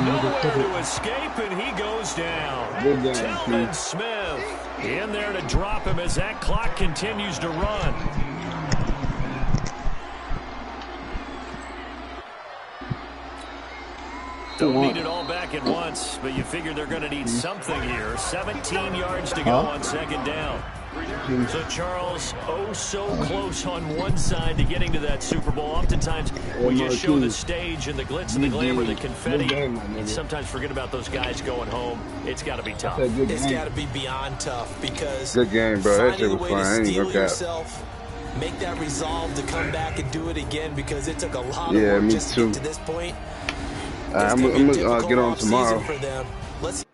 Nowhere to escape, and he goes down. Tillman Smith in there to drop him as that clock continues to run. Don't need it all back at once, but you figure they're going to need something here. 17 yards to go on 2nd down. So, Charles, oh so close on one side to getting to that Super Bowl. Oftentimes, we just show the stage and the glitz and the glamour, the confetti, and sometimes forget about those guys going home. It's got to be tough. It's got to be beyond tough because good game, bro. That shit finding a was way fun. to steal yourself, make that resolve to come back and do it again because it took a lot of Yeah, work me just to too. get to this point. I'm gonna get on tomorrow. For them. Let's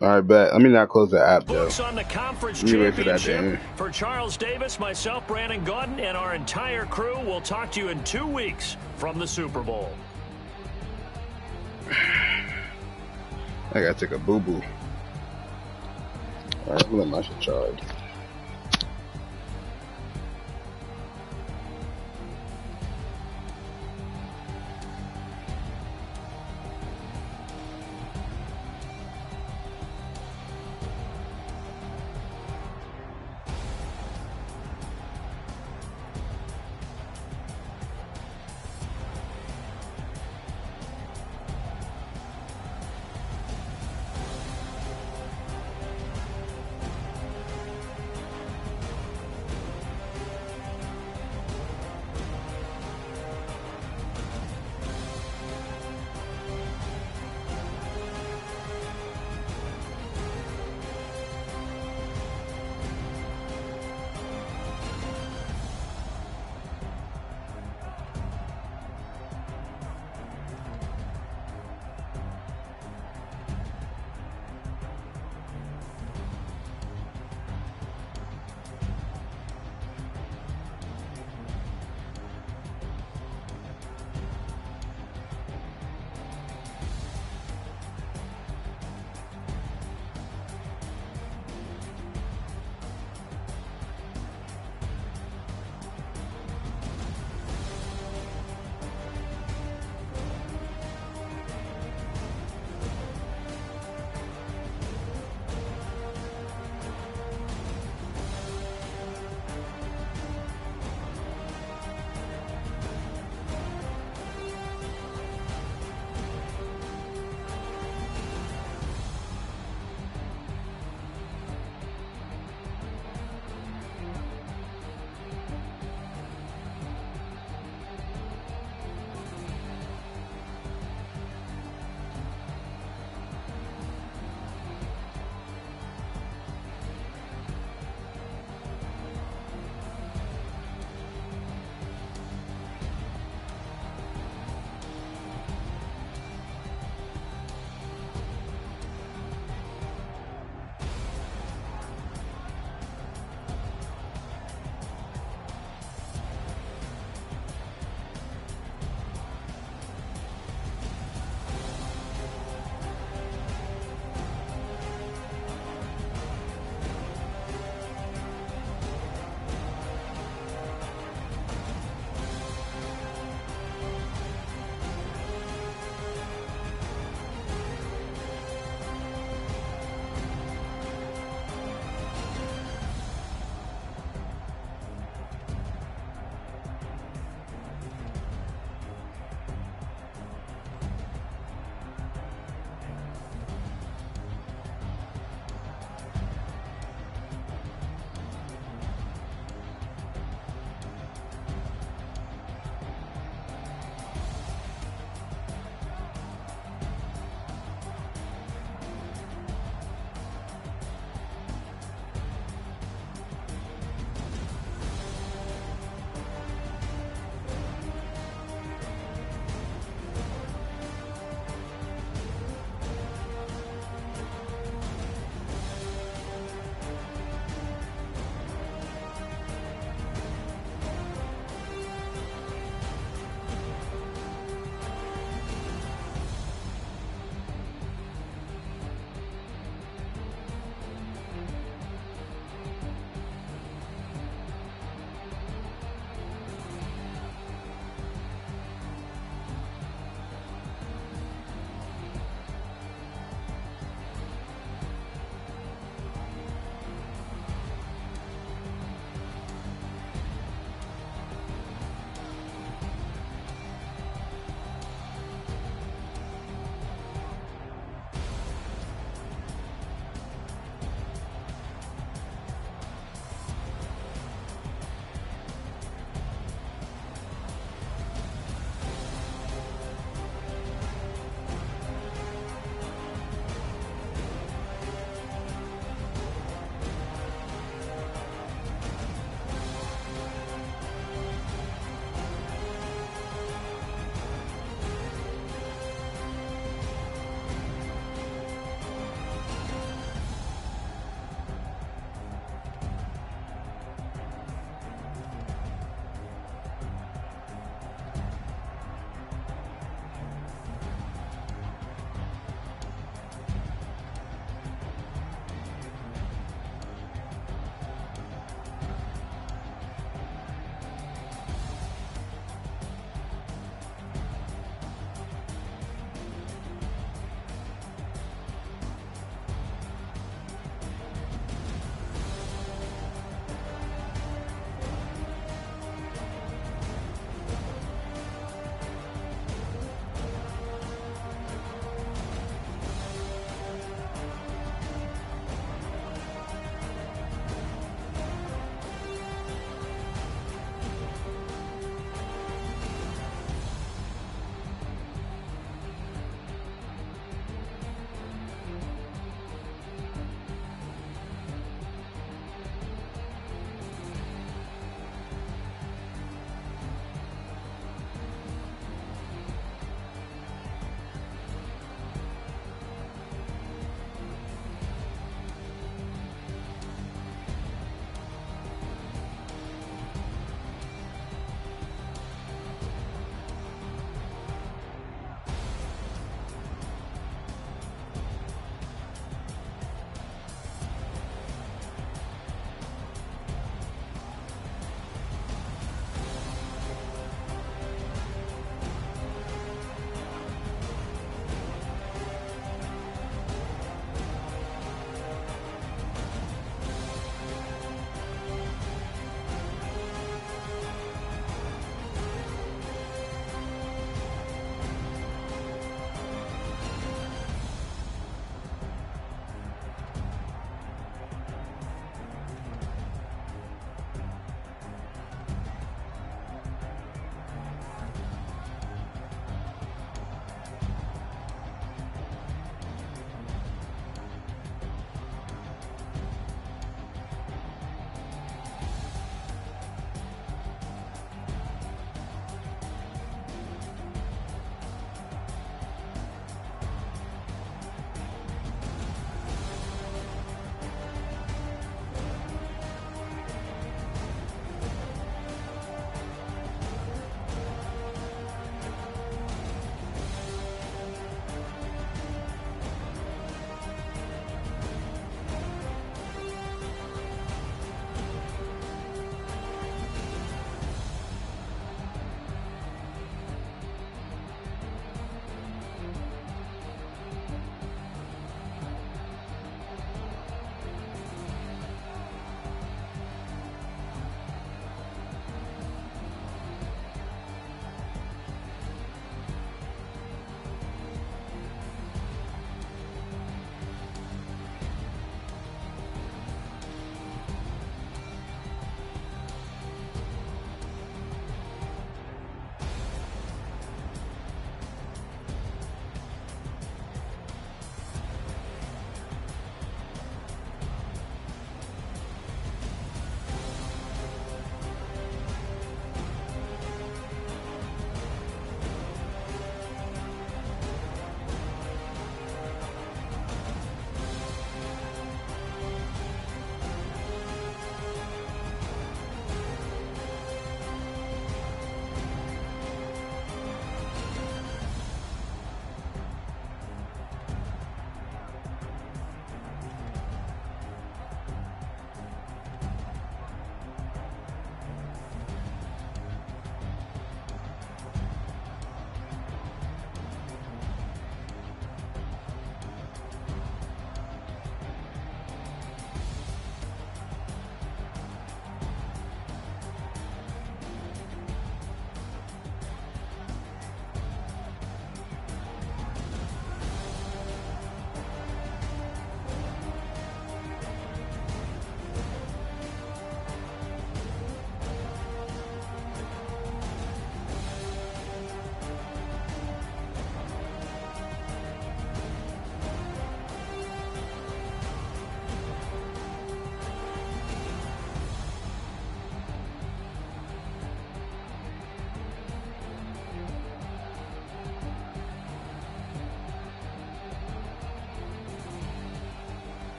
All right, bet. Let me not close the app, though. Books on the conference Let me wait for that to championship. end. For Charles Davis, myself, Brandon Gaudin, and our entire crew, we'll talk to you in 2 weeks from the Super Bowl. I gotta take a boo-boo. All right, I'm gonna let my shit charge.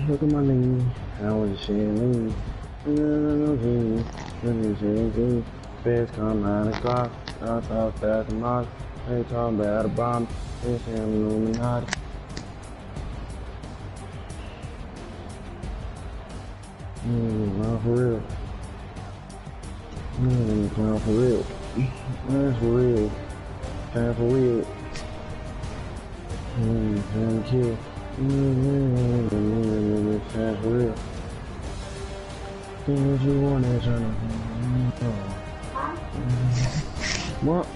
Look at my knee. I was sharing. Fish come out of clock. I thought that's a mock. They talk about a bomb. It's him Illuminati. Not for real. Not for real. That's for real. That's for real. Thank you. That's for real. Things you want to turn what?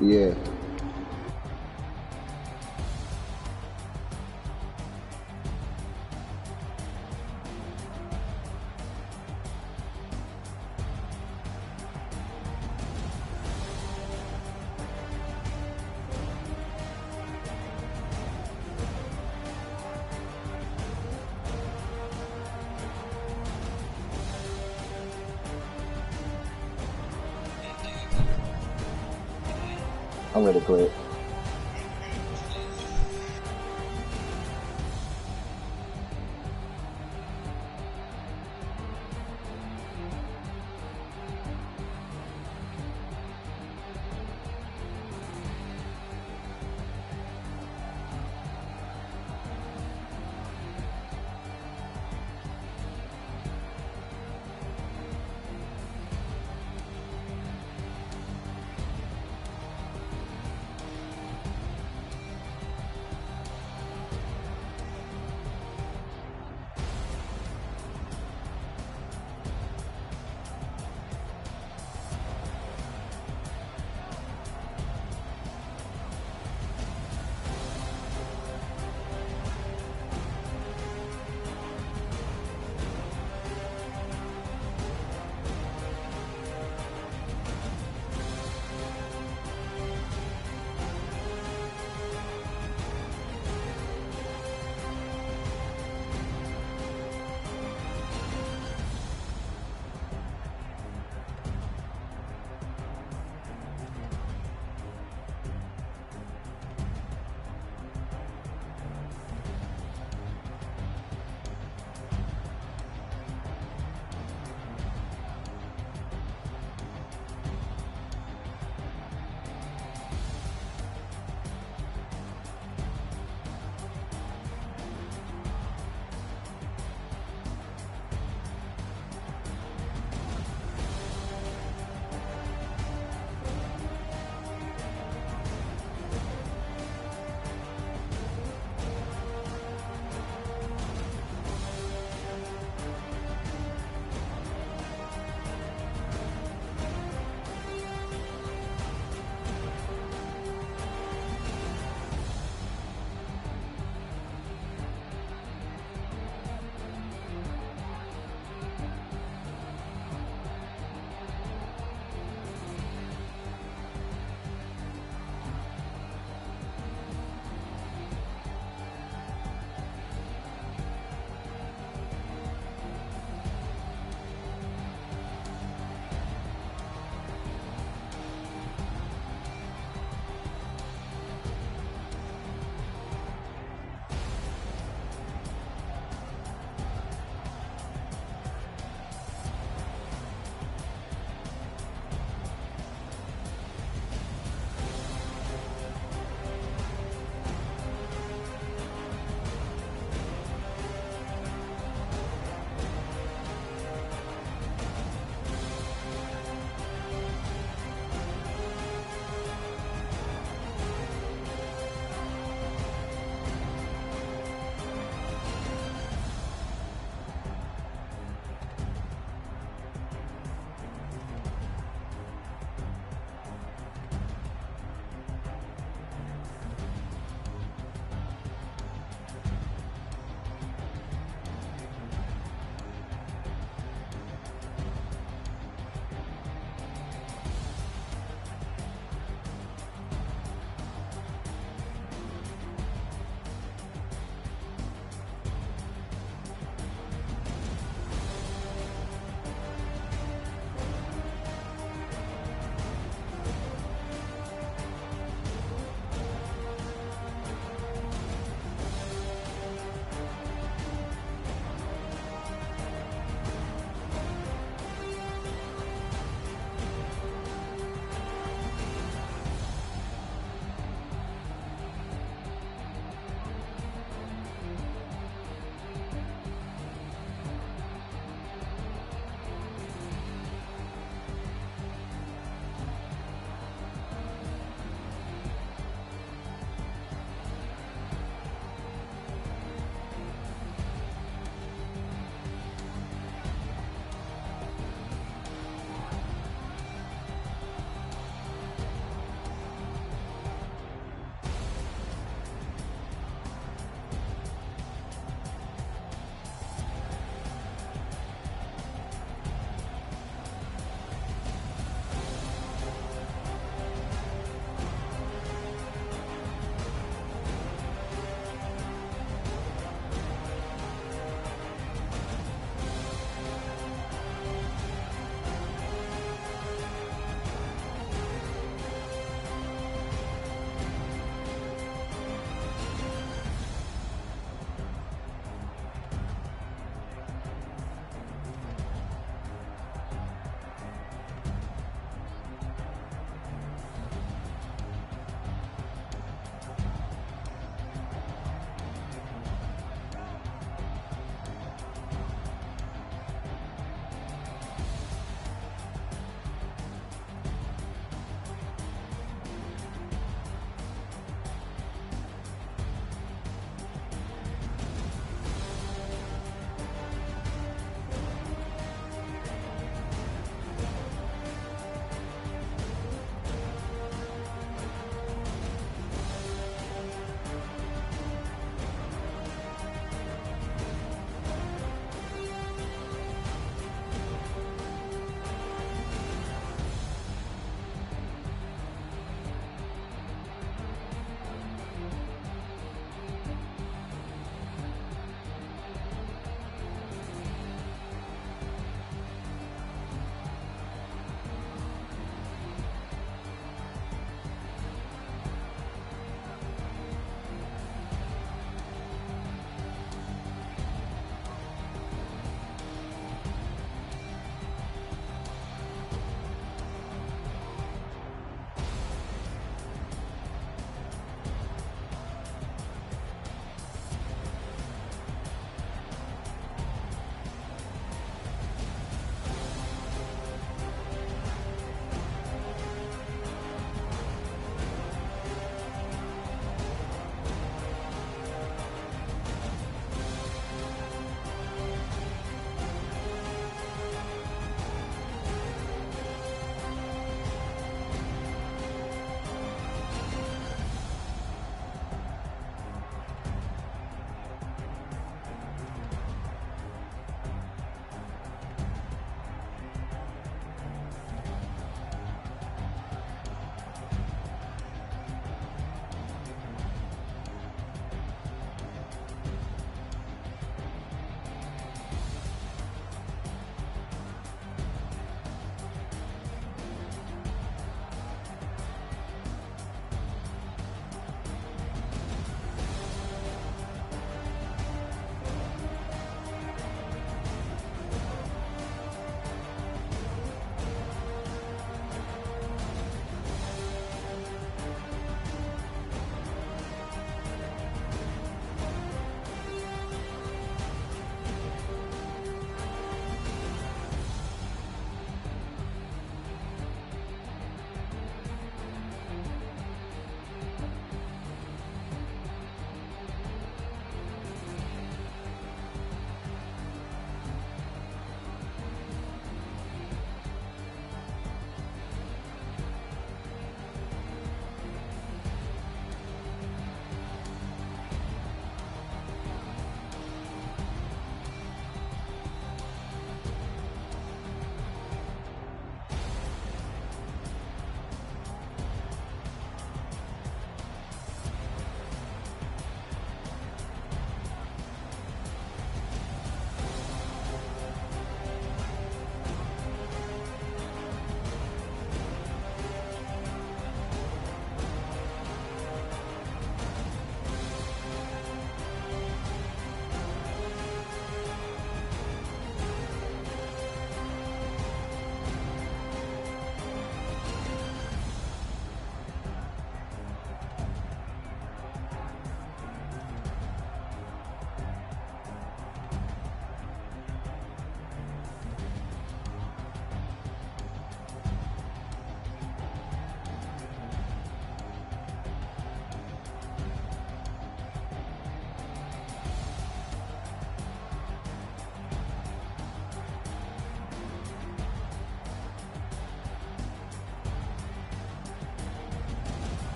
Yeah. I'm ready to quit.